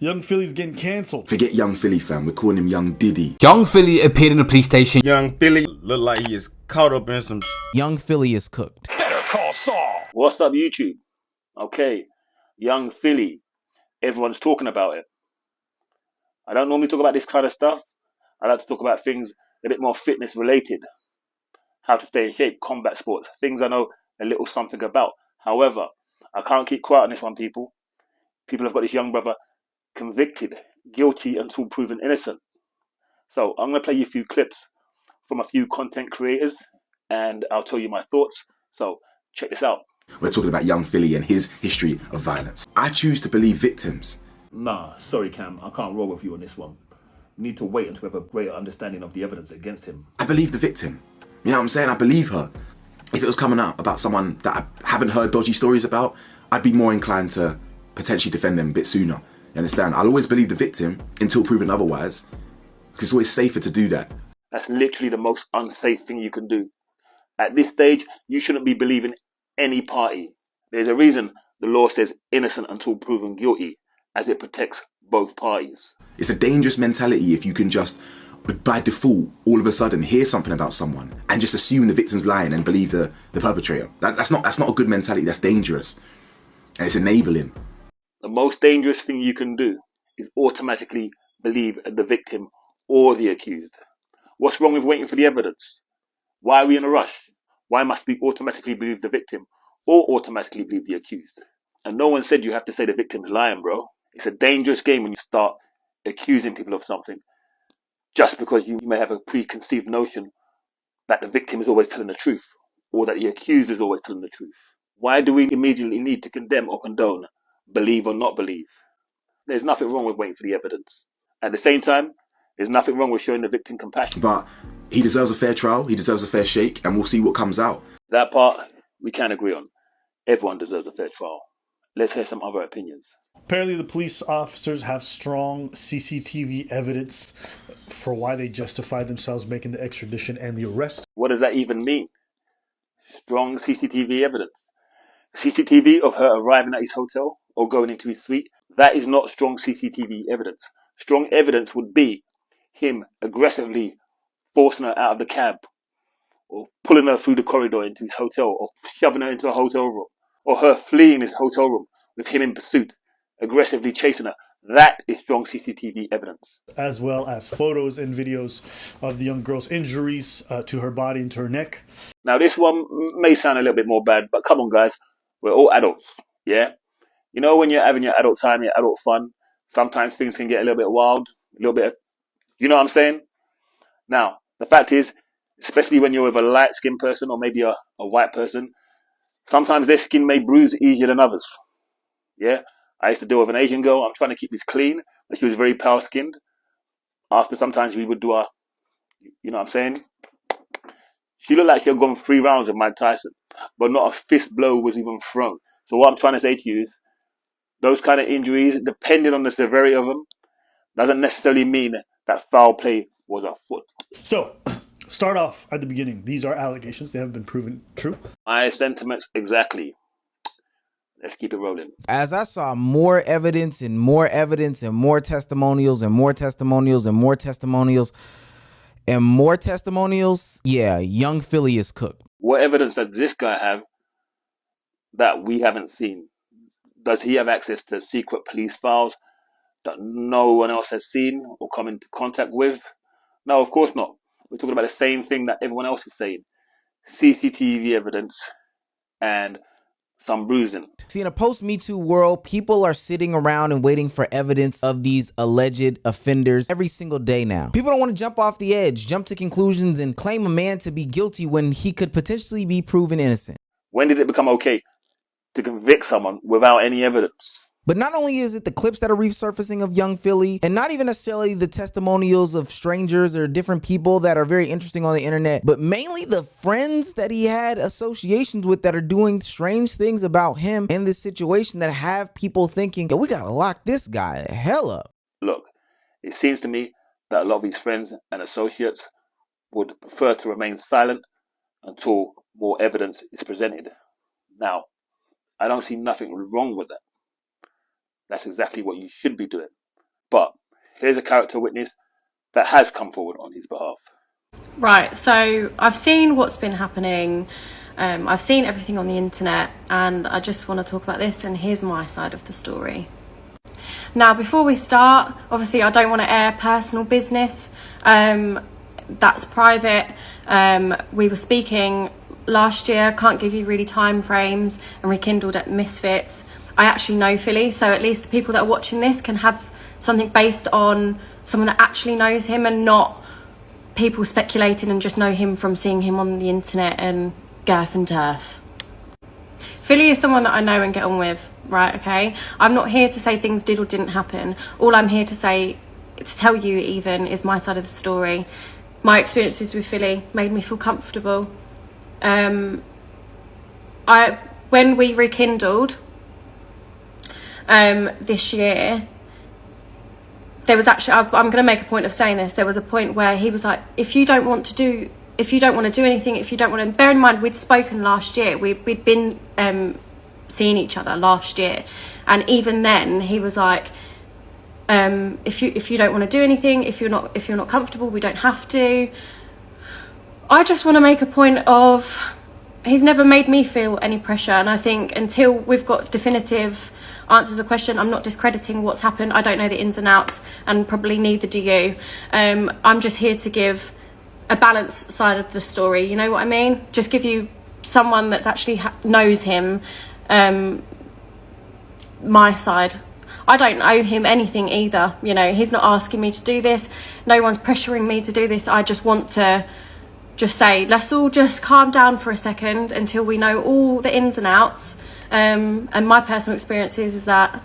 Young Philly's getting cancelled. Forget Young Philly, fam. We're calling him Young Diddy. Young Philly appeared in the police station. Young Philly look like he is caught up in some. Young Philly is cooked. Better call Saul. What's up, YouTube? Okay, Young Philly. Everyone's talking about it. I don't normally talk about this kind of stuff. I like to talk about things a bit more fitness related. How to stay in shape, combat sports, things I know a little something about. However, I can't keep quiet on this one, people. People have got this young brother convicted, guilty until proven innocent. So I'm going to play you a few clips from a few content creators and I'll tell you my thoughts. So check this out. We're talking about Young Philly and his history of violence. I choose to believe victims. Nah, sorry Cam, I can't roll with you on this one. We need to wait until we have a greater understanding of the evidence against him. I believe the victim. You know what I'm saying? I believe her. If it was coming out about someone that I haven't heard dodgy stories about, I'd be more inclined to potentially defend them a bit sooner. You understand? I'll always believe the victim until proven otherwise, because it's always safer to do that. That's literally the most unsafe thing you can do. At this stage, you shouldn't be believing any party. There's a reason the law says innocent until proven guilty, as it protects both parties. It's a dangerous mentality if you can just, by default, all of a sudden hear something about someone and just assume the victim's lying and believe the perpetrator. That's not a good mentality. That's dangerous, and it's enabling. The most dangerous thing you can do is automatically believe the victim or the accused. What's wrong with waiting for the evidence? Why are we in a rush? Why must we automatically believe the victim or automatically believe the accused? And no one said you have to say the victim's lying, bro. It's a dangerous game when you start accusing people of something just because you may have a preconceived notion that the victim is always telling the truth or that the accused is always telling the truth. Why do we immediately need to condemn or condone, believe or not believe? There's nothing wrong with waiting for the evidence. At the same time, there's nothing wrong with showing the victim compassion. But he deserves a fair trial, he deserves a fair shake, and we'll see what comes out. That part we can agree on. Everyone deserves a fair trial. Let's hear some other opinions. Apparently the police officers have strong CCTV evidence for why they justified themselves making the extradition and the arrest. What does that even mean? Strong CCTV evidence. CCTV of her arriving at his hotel or going into his suite, that is not strong CCTV evidence. Strong evidence would be him aggressively forcing her out of the cab or pulling her through the corridor into his hotel or shoving her into a hotel room or her fleeing his hotel room with him in pursuit, aggressively chasing her. That is strong CCTV evidence. As well as photos and videos of the young girl's injuries to her body and to her neck. Now this one may sound a little bit more bad, but come on guys, we're all adults, yeah? You know when you're having your adult time, your adult fun, sometimes things can get a little bit wild, a little bit, you know what I'm saying? Now, the fact is, especially when you're with a light-skinned person or maybe a white person, sometimes their skin may bruise easier than others, yeah? I used to deal with an Asian girl. I'm trying to keep this clean, but she was very pale-skinned. After sometimes we would do our, you know what I'm saying? She looked like she had gone 3 rounds with Mike Tyson, but not a fist blow was even thrown. So what I'm trying to say to you is, those kind of injuries, depending on the severity of them, doesn't necessarily mean that foul play was afoot. So, start off at the beginning. These are allegations. They haven't been proven true. My sentiments exactly. Let's keep it rolling. As I saw more evidence and more evidence and more testimonials and more testimonials and more testimonials and more testimonials, yeah, Young Philly is cooked. What evidence does this guy have that we haven't seen? Does he have access to secret police files that no one else has seen or come into contact with? No, of course not. We're talking about the same thing that everyone else is saying. CCTV evidence and some bruising. See, in a post-Me Too world, people are sitting around and waiting for evidence of these alleged offenders every single day now. People don't want to jump off the edge, jump to conclusions, and claim a man to be guilty when he could potentially be proven innocent. When did it become okay to convict someone without any evidence? But not only is it the clips that are resurfacing of Young Philly, and not even necessarily the testimonials of strangers or different people that are very interesting on the internet, but mainly the friends that he had associations with that are doing strange things about him in this situation that have people thinking, yo, we gotta lock this guy the hell up. Look, it seems to me that a lot of his friends and associates would prefer to remain silent until more evidence is presented. Now, I don't see nothing wrong with that. That's exactly what you should be doing. But here's a character witness that has come forward on his behalf. Right, so I've seen what's been happening. I've seen everything on the internet, and I just want to talk about this, and here's my side of the story. Now, before we start, obviously I don't want to air personal business. That's private. We were speaking last year, can't give you really time frames, and rekindled at Misfits. I actually know Philly, so at least the people that are watching this can have something based on someone that actually knows him, and not people speculating and just know him from seeing him on the internet and Girth and Turf. Philly is someone that I know and get on with, right? Okay, I'm not here to say things did or didn't happen. All I'm here to say, to tell you even, is my side of the story. My experiences with Philly made me feel comfortable. When we rekindled this year, there was actually, I'm going to make a point of saying this, there was a point where he was like, if you don't want to do anything, if you don't want to, bear in mind we'd spoken last year, we'd been seeing each other last year, and even then he was like, if you don't want to do anything, if you're not comfortable, we don't have to. I just want to make a point of, he's never made me feel any pressure, and I think until we've got definitive answers a question, I'm not discrediting what's happened. I don't know the ins and outs, and probably neither do you. I'm just here to give a balanced side of the story, you know what I mean? Just give you someone that's actually knows him, my side. I don't owe him anything either, you know, he's not asking me to do this, no one's pressuring me to do this. I just want to just say, let's all just calm down for a second until we know all the ins and outs. And my personal experiences is that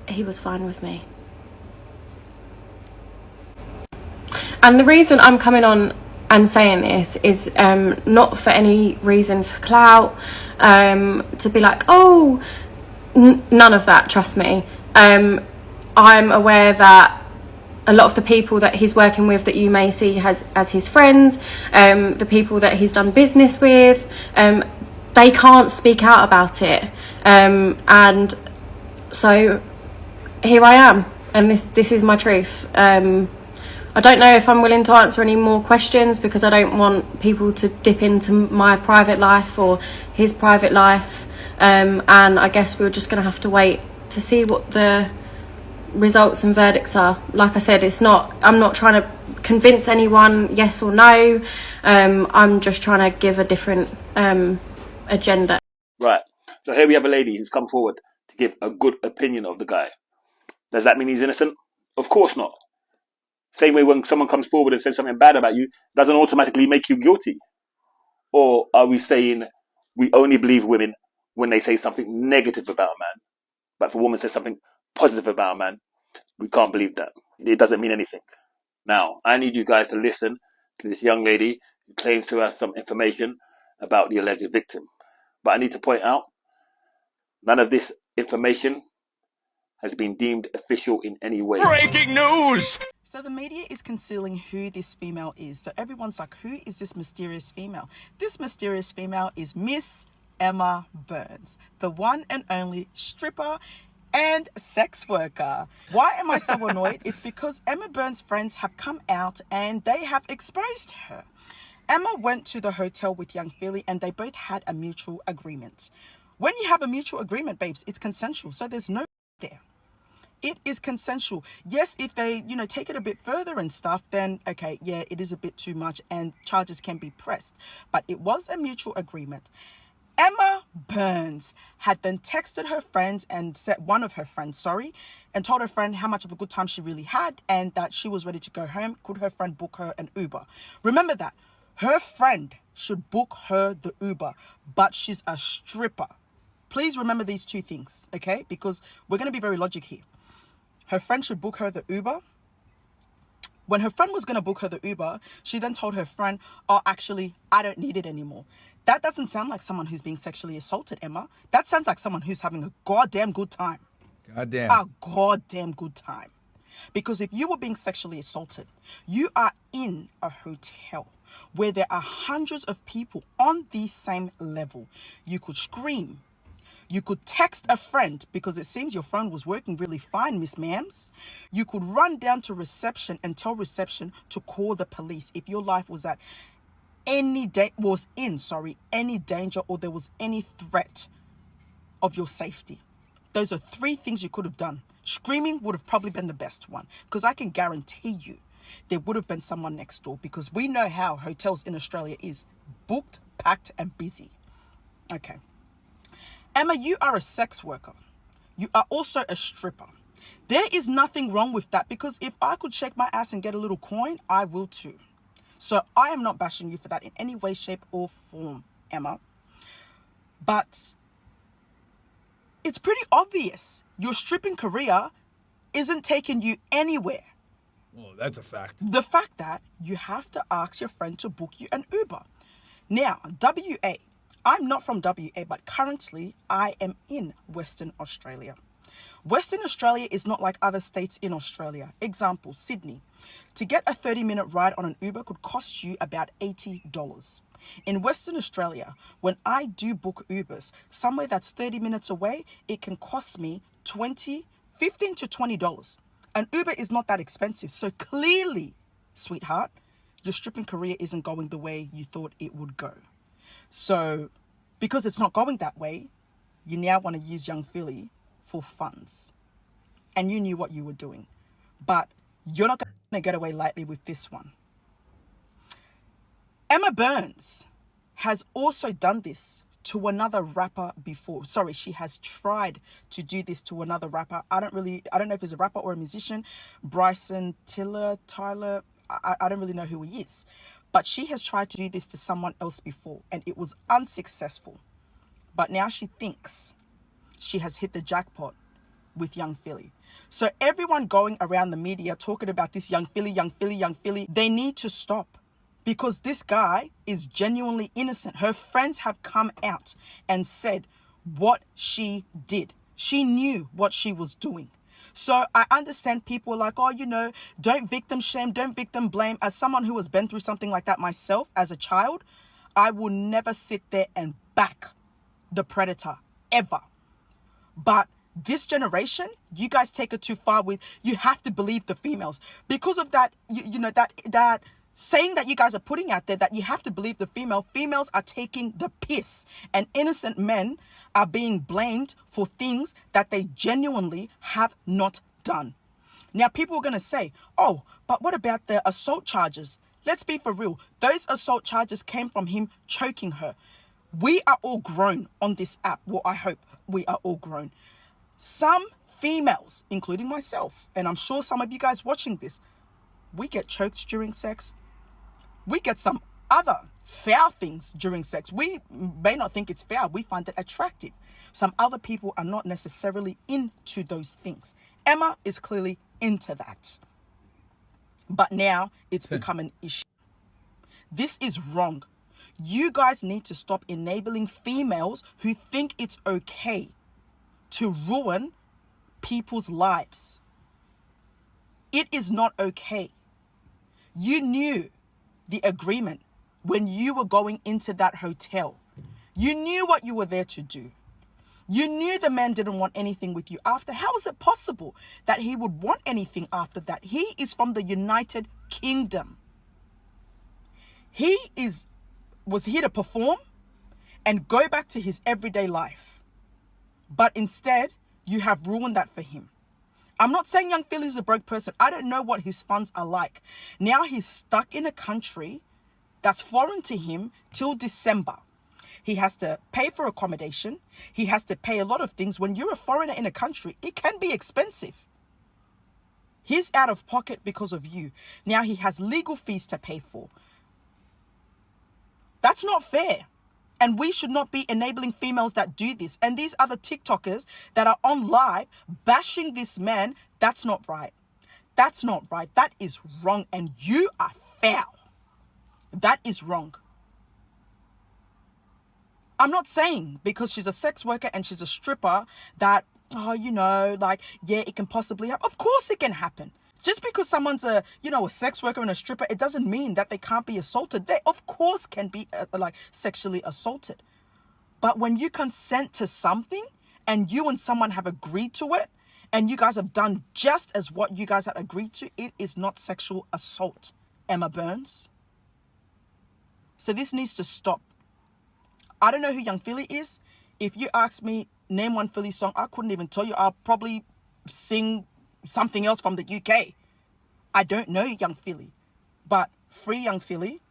he was fine with me. And the reason I'm coming on and saying this is not for any reason for clout, to be like, oh, none of that, trust me. I'm aware that a lot of the people that he's working with that you may see as his friends, the people that he's done business with, they can't speak out about it, and so here I am, and this is my truth. I don't know if I'm willing to answer any more questions, because I don't want people to dip into my private life or his private life, and I guess we're just going to have to wait to see what the results and verdicts are. Like I said, I'm not trying to convince anyone yes or no. I'm just trying to give a different agenda. Right. So here we have a lady who's come forward to give a good opinion of the guy. Does that mean he's innocent? Of course not. Same way when someone comes forward and says something bad about you, doesn't automatically make you guilty. Or are we saying we only believe women when they say something negative about a man, but if a woman says something positive about a man, we can't believe that? It doesn't mean anything. Now, I need you guys to listen to this young lady who claims to have some information about the alleged victim. But I need to point out, none of this information has been deemed official in any way. Breaking news! So the media is concealing who this female is. So everyone's like, who is this mysterious female? This mysterious female is Miss Emma Burns, the one and only stripper and sex worker. Why am I so annoyed? It's because Emma Burns' friends have come out and they have exposed her. Emma went to the hotel with young Philly and they both had a mutual agreement. When you have a mutual agreement, babes, it's consensual. So there's no there. It is consensual. Yes, if they, take it a bit further and stuff, then okay, yeah, it is a bit too much and charges can be pressed. But it was a mutual agreement. Emma Burns had then texted her friends and one of her friends, and told her friend how much of a good time she really had and that she was ready to go home. Could her friend book her an Uber? Remember that. Her friend should book her the Uber, but she's a stripper. Please remember these two things, okay? Because we're going to be very logic here. Her friend should book her the Uber. When her friend was going to book her the Uber, she then told her friend, oh, actually, I don't need it anymore. That doesn't sound like someone who's being sexually assaulted, Emma. That sounds like someone who's having a goddamn good time. Goddamn. A goddamn good time. Because if you were being sexually assaulted, you are in a hotel where there are hundreds of people on the same level. You could scream. You could text a friend because it seems your phone was working really fine, Miss Ma'ams. You could run down to reception and tell reception to call the police if your life was at any danger or there was any threat of your safety. Those are 3 things you could have done. Screaming would have probably been the best one, because I can guarantee you there would have been someone next door, because we know how hotels in Australia is booked, packed and busy. Okay. Emma, you are a sex worker. You are also a stripper. There is nothing wrong with that, because if I could shake my ass and get a little coin, I will too. So I am not bashing you for that in any way, shape or form, Emma. But it's pretty obvious your stripping career isn't taking you anywhere. Well, that's a fact. The fact that you have to ask your friend to book you an Uber. Now, WA. I'm not from WA, but currently I am in Western Australia. Western Australia is not like other states in Australia. Example, Sydney. To get a 30-minute ride on an Uber could cost you about $80. In Western Australia, when I do book Ubers, somewhere that's 30 minutes away, it can cost me $15 to $20. An Uber is not that expensive. So clearly, sweetheart, your stripping career isn't going the way you thought it would go. So, because it's not going that way, you now want to use young Philly for funds. And you knew what you were doing. But you're not going to get away lightly with this one. Emma Burns has also done this to another rapper before. Sorry, she has tried to do this to another rapper. I don't know if he's a rapper or a musician. Bryson Tyler, I don't really know who he is. But she has tried to do this to someone else before, and it was unsuccessful. But now she thinks she has hit the jackpot with Young Philly. So everyone going around the media talking about this Young Philly, they need to stop. Because this guy is genuinely innocent. Her friends have come out and said what she did. She knew what she was doing. So I understand people are like, oh, you know, don't victim shame, don't victim blame. As someone who has been through something like that myself as a child, I will never sit there and back the predator, ever. But this generation, you guys take it too far with, you have to believe the females. Because of that, you know, that saying that you guys are putting out there that you have to believe the females are taking the piss, and innocent men are being blamed for things that they genuinely have not done. Now people are going to say, oh, but what about the assault charges? Let's be for real. Those assault charges came from him choking her. We are all grown on this app. Well, I hope we are all grown. Some females, including myself, and I'm sure some of you guys watching this, we get choked during sex. We get some other foul things during sex. We may not think it's foul. We find it attractive. Some other people are not necessarily into those things. Emma is clearly into that. But now it's become an issue. This is wrong. You guys need to stop enabling females who think it's okay to ruin people's lives. It is not okay. You knew the agreement when you were going into that hotel. You knew what you were there to do. You knew the man didn't want anything with you after. How is it possible that he would want anything after that? He is from the United Kingdom. He was here to perform and go back to his everyday life. But instead, you have ruined that for him. I'm not saying Young Philly is a broke person. I don't know what his funds are like. Now he's stuck in a country that's foreign to him till December. He has to pay for accommodation. He has to pay a lot of things. When you're a foreigner in a country, it can be expensive. He's out of pocket because of you. Now he has legal fees to pay for. That's not fair. And we should not be enabling females that do this. And these other TikTokers that are on live bashing this man, that's not right. That's not right. That is wrong. And you are foul. That is wrong. I'm not saying because she's a sex worker and she's a stripper that, oh, you know, like, yeah, it can possibly happen. Of course it can happen. Just because someone's a sex worker and a stripper, it doesn't mean that they can't be assaulted. They, of course, can be sexually assaulted. But when you consent to something, and you and someone have agreed to it, and you guys have done just as what you guys have agreed to, it is not sexual assault, Emma Burns. So this needs to stop. I don't know who Young Philly is. If you ask me, name one Philly song, I couldn't even tell you. I'll probably sing something else from the UK. I don't know Young Philly. But free Young Philly.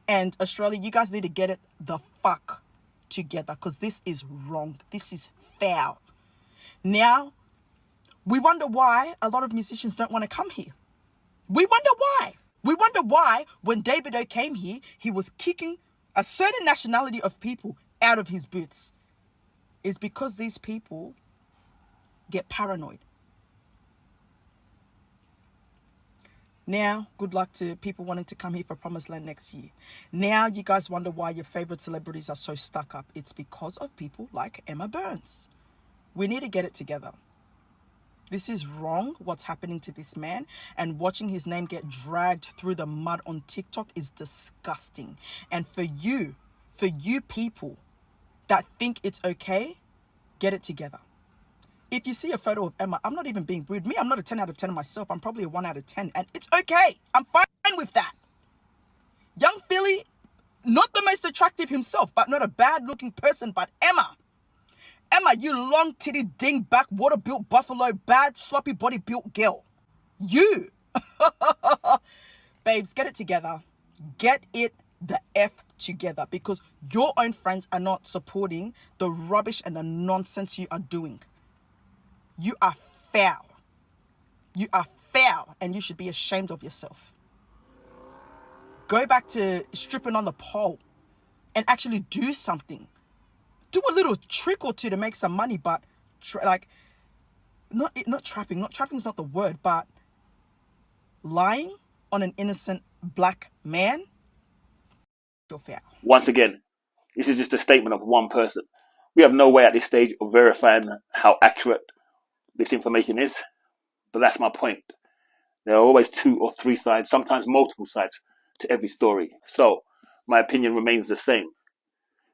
And Australia, you guys need to get it the fuck together, because this is wrong. This is foul. Now, we wonder why a lot of musicians don't want to come here. We wonder why. We wonder why when Davido came here, he was kicking a certain nationality of people out of his boots. It's because these people get paranoid. Now, good luck to people wanting to come here for Promised Land next year. Now, you guys wonder why your favorite celebrities are so stuck up. It's because of people like Emma Burns. We need to get it together. This is wrong, what's happening to this man. And watching his name get dragged through the mud on TikTok is disgusting. And for you people that think it's okay, get it together. If you see a photo of Emma, I'm not even being rude. Me, I'm not a 10 out of 10 myself. I'm probably a 1 out of 10. And it's okay. I'm fine with that. Young Philly, not the most attractive himself, but not a bad looking person. But Emma, you long titty dingback water built buffalo bad sloppy body built girl. You. Babes, get it together. Get it the F together, because your own friends are not supporting the rubbish and the nonsense you are doing. You are foul. You are foul, and you should be ashamed of yourself. Go back to stripping on the pole and actually do something. Do a little trick or two to make some money, but not trapping. Not trapping is not the word, but lying on an innocent black man, you're foul. Once again, this is just a statement of one person. We have no way at this stage of verifying how accurate this information is, but that's my point. There are always 2 or 3 sides, sometimes multiple sides to every story. So my opinion remains the same.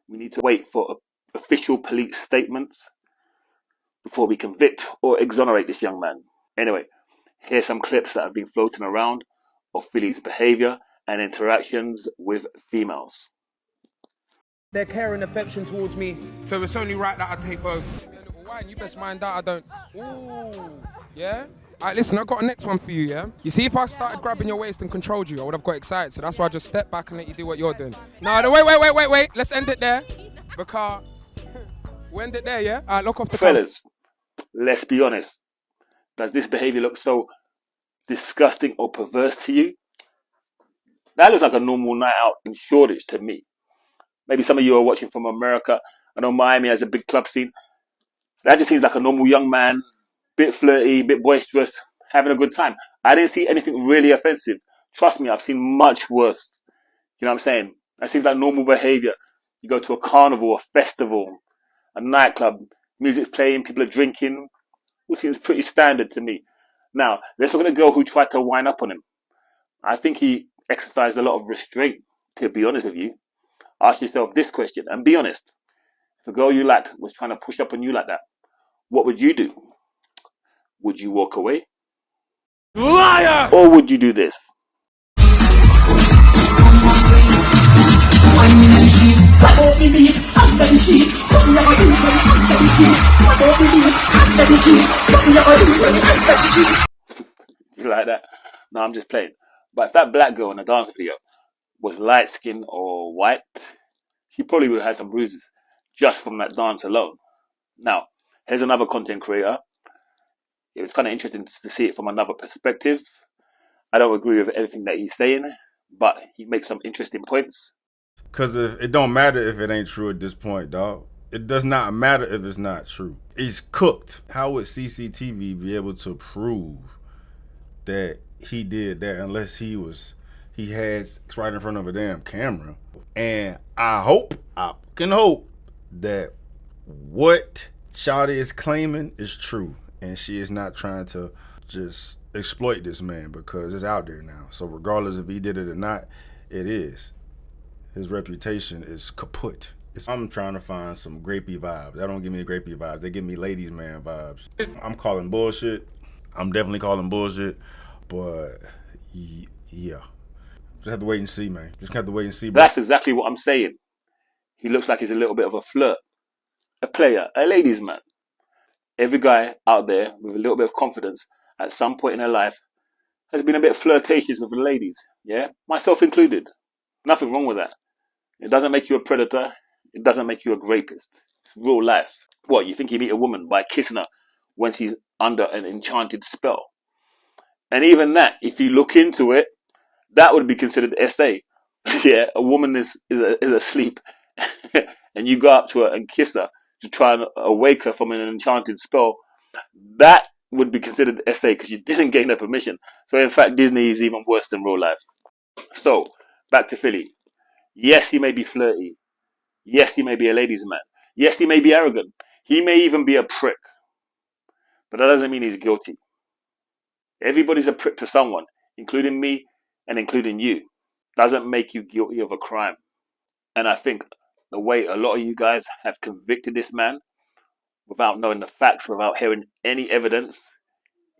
We need to wait for official police statements before we convict or exonerate this young man. Anyway, here's some clips that have been floating around of Philly's behavior and interactions with females. Their care and affection towards me, so it's only right that I take both. Wine, you best mind that I don't. Ooh, yeah? Alright, listen, I've got a next one for you, yeah? You see, if I started grabbing your waist and controlled you, I would have got excited, so that's why I just step back and let you do what you're doing. No, wait, let's end it there. Because we'll end it there, yeah? Alright, lock off the Fellas, let's be honest. Does this behavior look so disgusting or perverse to you? That looks like a normal night out in Shoreditch to me. Maybe some of you are watching from America. I know Miami has a big club scene. That just seems like a normal young man, bit flirty, bit boisterous, having a good time. I didn't see anything really offensive. Trust me, I've seen much worse. You know what I'm saying? That seems like normal behavior. You go to a carnival, a festival, a nightclub, music's playing, people are drinking, which seems pretty standard to me. Now, let's look at a girl who tried to wind up on him. I think he exercised a lot of restraint, to be honest with you. Ask yourself this question and be honest. If a girl you liked was trying to push up on you like that, what would you do? Would you walk away? Liar! Or would you do this? You like that? No, I'm just playing. But if that black girl in the dance video was light skinned or white, she probably would have had some bruises just from that dance alone. Now, here's another content creator. It was kind of interesting to see it from another perspective. I don't agree with everything that he's saying, but he makes some interesting points. Because it don't matter if it ain't true at this point, dog. It does not matter if it's not true. It's cooked. How would CCTV be able to prove that he did that unless he had right in front of a damn camera? And I can hope that what Shawty is claiming is true, and she is not trying to just exploit this man, because it's out there now. So regardless if he did it or not, it is. His reputation is kaput. I'm trying to find some grapey vibes. That don't give me grapey vibes. They give me ladies man vibes. I'm calling bullshit. I'm definitely calling bullshit. But yeah, just have to wait and see, man. Just have to wait and see. Bro. That's exactly what I'm saying. He looks like he's a little bit of a flirt, a player, a ladies man. Every guy out there with a little bit of confidence at some point in their life has been a bit flirtatious with the ladies. Yeah, myself included. Nothing wrong with that. It doesn't make you a predator. It doesn't make you a rapist. It's real life. What, you think you meet a woman by kissing her when she's under an enchanted spell? And even that, if you look into it, that would be considered SA. Yeah, a woman is asleep and you go up to her and kiss her to try and awake her from an enchanted spell. That would be considered SA because you didn't gain her permission. So in fact, Disney is even worse than real life. So, back to Philly. Yes, he may be flirty. Yes, he may be a ladies' man. Yes, he may be arrogant. He may even be a prick. But that doesn't mean he's guilty. Everybody's a prick to someone, including me and including you. Doesn't make you guilty of a crime. And I think the way a lot of you guys have convicted this man without knowing the facts, without hearing any evidence,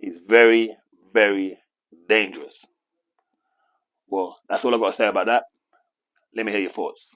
is very, very dangerous. Well, that's all I've got to say about that. Let me hear your thoughts.